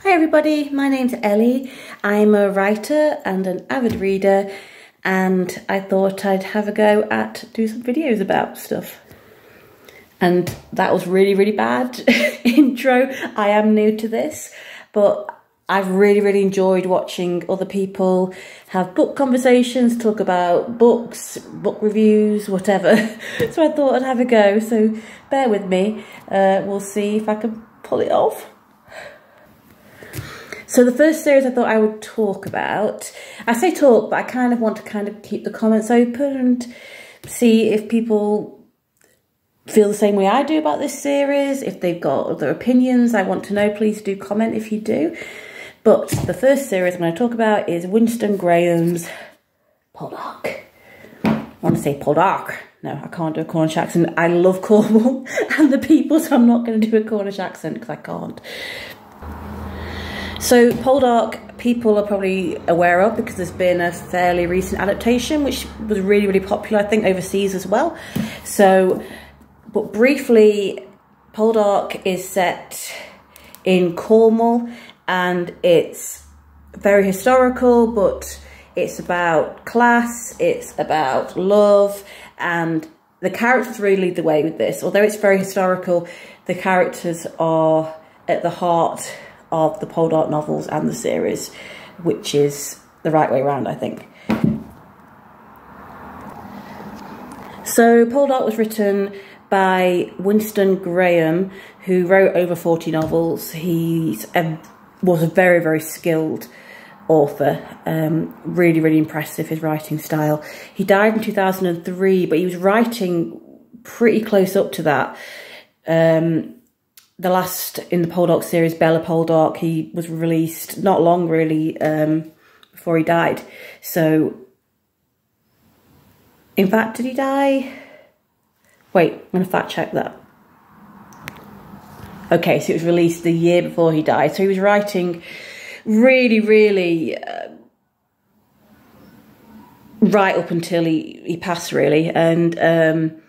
Hi everybody, my name's Ellie. I'm a writer and an avid reader, and I thought I'd have a go at do some videos about stuff. And that was really bad intro. I am new to this, but I've really enjoyed watching other people have book conversations, talk about books, book reviews, whatever. So I thought I'd have a go, so bear with me. We'll see if I can pull it off. So the first series I thought I would talk about, I say talk, but I kind of want to keep the comments open and see if people feel the same way I do about this series. If they've got other opinions, I want to know. Please do comment if you do. But the first series I'm going to talk about is Winston Graham's Poldark. I want to say Poldark. No, I can't do a Cornish accent. I love Cornwall and the people, so I'm not going to do a Cornish accent because I can't. So Poldark, people are probably aware of because there's been a fairly recent adaptation which was really popular, I think, overseas as well. So, but briefly, Poldark is set in Cornwall and it's very historical, but it's about class, it's about love, and the characters really lead the way with this. Although it's very historical, the characters are at the heart of the Poldark novels and the series, which is the right way around, I think. So Poldark was written by Winston Graham, who wrote over 40 novels. He was a very skilled author. Really impressive, his writing style. He died in 2003, but he was writing pretty close up to that. The last in the Poldark series, Bella Poldark, he was released not long really before he died. So, in fact, did he die? Wait, I'm going to fact check that. Okay, so it was released the year before he died. So he was writing really right up until he passed, really. And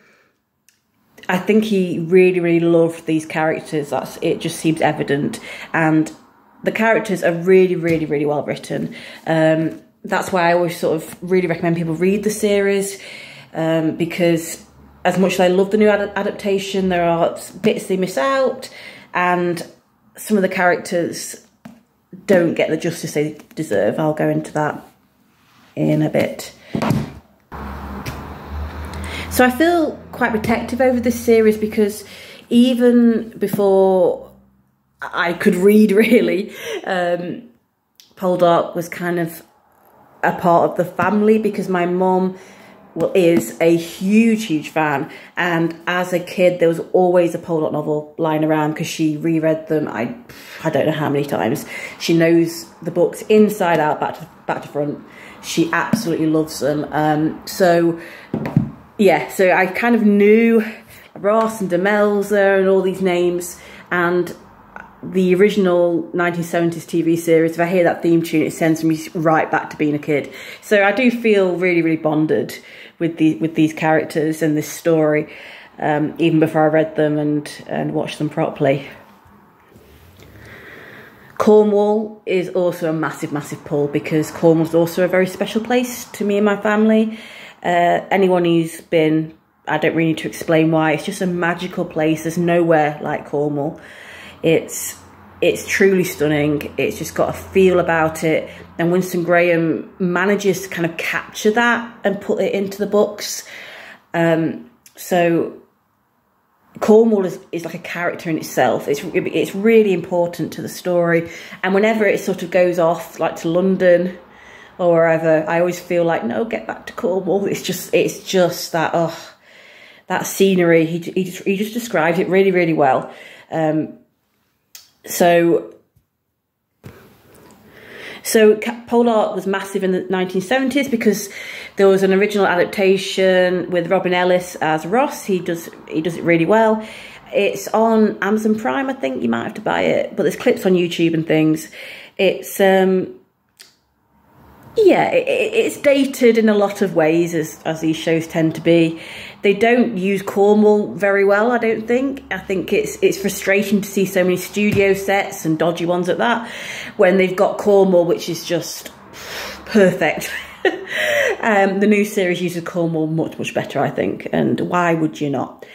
I think he really loved these characters. It just seems evident, and the characters are really well written. That's why I always sort of really recommend people read the series, because as much as I love the new adaptation, there are bits they miss out, and some of the characters don't get the justice they deserve. I'll go into that in a bit. So I feel quite protective over this series because even before I could read, really, Poldark was kind of a part of the family because my mum is a huge fan, and as a kid there was always a Poldark novel lying around because she reread them I don't know how many times. She knows the books inside out, back to front. She absolutely loves them. Yeah, so I kind of knew Ross and Demelza and all these names, and the original 1970s TV series, if I hear that theme tune, it sends me right back to being a kid. So I do feel really bonded with these characters and this story, even before I read them and watched them properly. Cornwall is also a massive pull because Cornwall's also a very special place to me and my family. Anyone who's been, I don't really need to explain why. It's just a magical place. There's nowhere like Cornwall. It's truly stunning. It's just got a feel about it, and Winston Graham manages to kind of capture that and put it into the books. So Cornwall is like a character in itself. It's really important to the story, and whenever it sort of goes off like to London or wherever, I always feel like, no, get back to Cornwall. It's just that that scenery. He just describes it really well. So Poldark was massive in the 1970s because there was an original adaptation with Robin Ellis as Ross. He does it really well. It's on Amazon Prime, I think. You might have to buy it, but there's clips on YouTube and things. It's Yeah, it's dated in a lot of ways, as these shows tend to be. They don't use Cornwall very well, I don't think. I think it's frustrating to see so many studio sets, and dodgy ones at that, when they've got Cornwall, which is just perfect. The new series uses Cornwall much better, I think, and why would you not?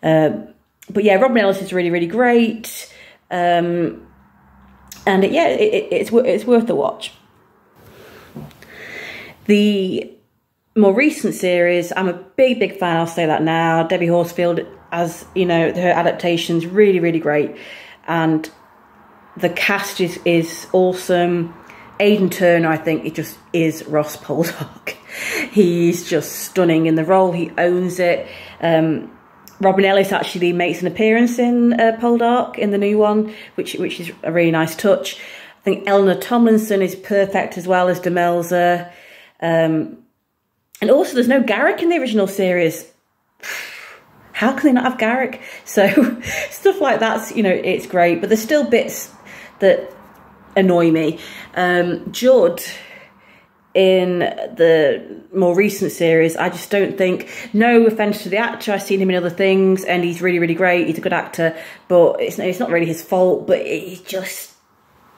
But yeah, Robin Ellis is really, really great. And it's worth a watch. The more recent series, I'm a big fan, I'll say that now. Debbie Horsfield, as you know, her adaptation's really, really great. And the cast is awesome. Aidan Turner, I think, it just is Ross Poldark. He's just stunning in the role. He owns it. Robin Ellis actually makes an appearance in Poldark, in the new one, which is a really nice touch. I think Eleanor Tomlinson is perfect as well as Demelza. And also there's no Garrick in the original series. How can they not have Garrick? So stuff like that's, you know, it's great, but there's still bits that annoy me. Judd in the more recent series, I just don't think, no offence to the actor, I've seen him in other things and he's really, really great, he's a good actor, but it's not really his fault, but he just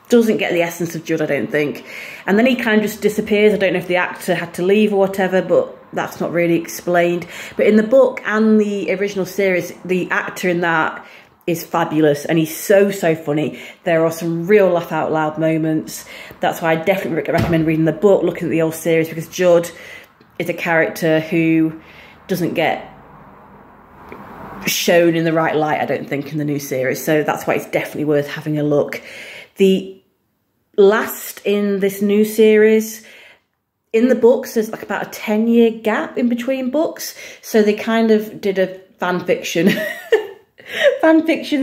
doesn't get the essence of Judd, I don't think. And then he kind of just disappears. I don't know if the actor had to leave or whatever, but that's not really explained. But in the book and the original series, the actor in that is fabulous, and he's so funny. There are some real laugh out loud moments. That's why I definitely recommend reading the book, looking at the old series, because Judd is a character who doesn't get shown in the right light, I don't think, in the new series. So that's why it's definitely worth having a look. The last in this new series, in the books, there's like about a 10-year gap in between books. So they kind of did a fan fiction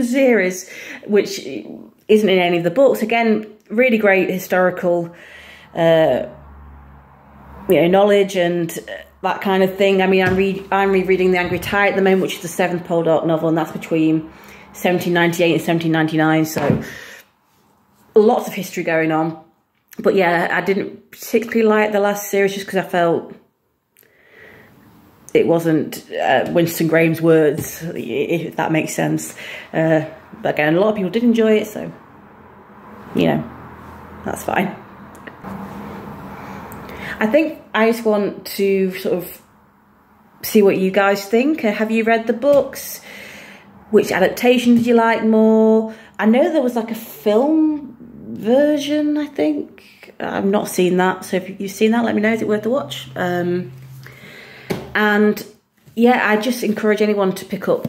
series, which isn't in any of the books. Again, really great historical knowledge and that kind of thing. I mean, I'm rereading The Angry Tide at the moment, which is the 7th Poldark novel, and that's between 1798 and 1799. So lots of history going on. But yeah, I didn't particularly like the last series just because I felt it wasn't Winston Graham's words, if that makes sense. But again, a lot of people did enjoy it, so, you know, that's fine. I think I just want to sort of see what you guys think. Have you read the books? Which adaptation did you like more? I know there was like a film version, I think. I've not seen that, so if you've seen that, let me know. Is it worth a watch? And yeah, I just encourage anyone to pick up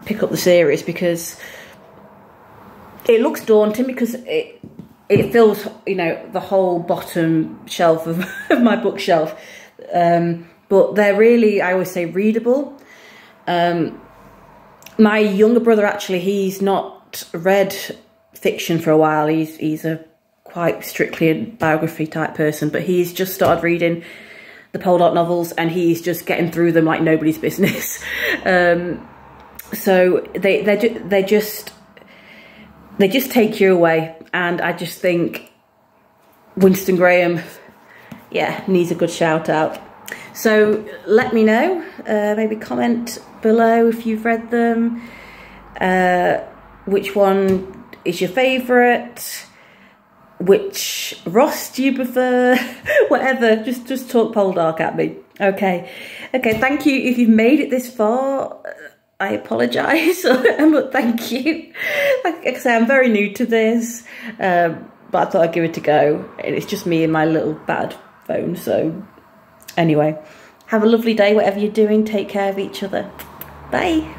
the series, because it looks daunting, because it fills, you know, the whole bottom shelf of my bookshelf. But they're really, I always say, readable. My younger brother, actually, he's not read fiction for a while. He's a quite strictly a biography type person, but he's just started reading the Poldark novels, and he's just getting through them like nobody's business. So they just take you away, and I just think Winston Graham, yeah, needs a good shout out. So let me know, maybe comment below if you've read them, which one is your favourite, which Ross do you prefer, whatever, just talk Poldark at me. Okay, thank you. If you've made it this far, I apologise, but thank you. Like I say, I'm very new to this, but I thought I'd give it a go, and it's just me and my little bad phone. So anyway, have a lovely day, whatever you're doing. Take care of each other. Bye.